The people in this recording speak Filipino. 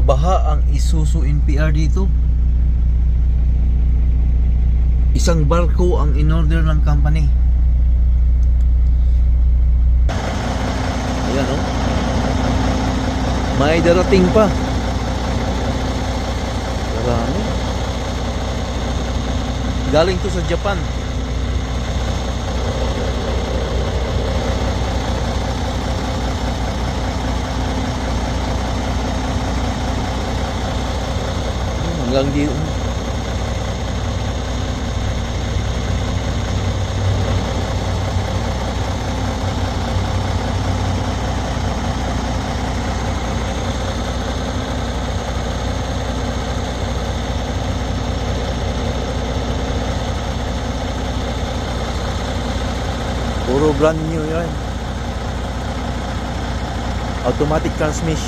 nabaha ang Isuzu NPR dito. Isang barko ang in-order ng company. Ayan, oh. May darating pa. Marami. Galing to sa Japan. Hanggang dito. Puro brand new yan. Automatic transmission.